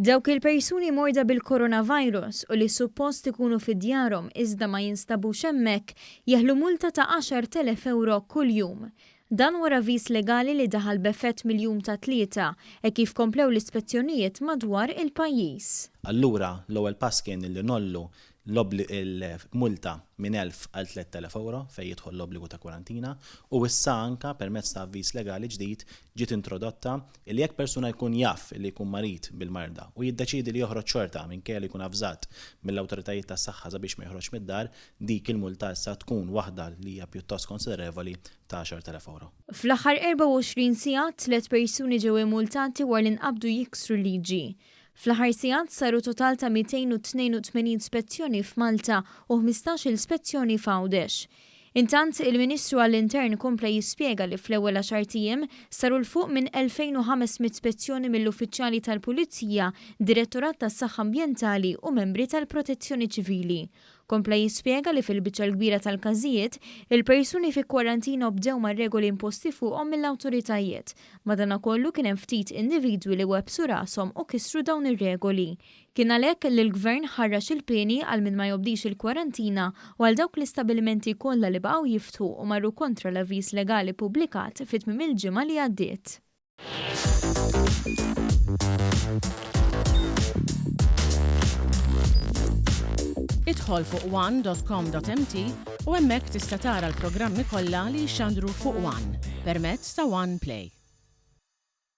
Dawk il-persuni morda bil-coronavirus u li suppost ikunu fid-djarhom iżda ma jinstabux hemmhekk jeħlu multa ta' 10,000 euro kuljum. Dan wara avviż legali li daħal b'effett mill-jum tat-Tlieta kif komplew l-ispezzjonijiet madwar il-pajjiż. Allura l-ewwel pass kien li nollu il-multa minn 1,000 għal 3,000 euro fejn jidħol l-obbligu ta' kwarantina u issa anke permezz ta' avviż legali ġdid ġiet introdotta li jekk persuna jkun jaf li jkun marit bil-marda u jiddeċiedi li joħroġ xorta minkejja li jkun avżat mill-awtoritajiet tas-saħħa sabiex ma joħroġ mid-dar, dik il-multa issa tkun waħda li hija pjuttost konsiderevoli ta' 10,000 euro. Fl-aħħar 24 siegħa 3 persuni ġew immultati wara li nqabdu jiksru liġi. Fl-aħħar sigħat saru total ta' 282 spezzjoni f'Malta u 15 spezzjoni f'Għawdex. Intant il-Ministru għall-Intern kompla jispjega li fl-ewwel 10 ijiem saru l-fuq minn 2,500 spezzjoni mill-uffiċjali tal-Pulizija, Direttorat tas-Saħħa Ambjentali u membri tal-Protezzjoni Ċivili. Kompla jispjega li fil-biċċa l-kbira tal-każijiet, il-persuni fi kwarantina bdew ma' regoli imposti fuqhom mill-awtoritajiet. Madankollu kien hemm ftit individwi li websu rashom u kisru dawn ir-regoli. Kien għalhekk li l-Gvern ħarrax il-pieni għal min ma jobdix il-kwarantina u għal dawk l-istabbilimenti kollha li baqgħu jiftu u marru kontra l-avviż legali pubblikat fit-tmiem il-ġimgħa li għaddiet. Idħol fuq one.com.mt u hemmhekk tista' tara l-programmi kollha li jxandru fuq One permezz ta' One Play.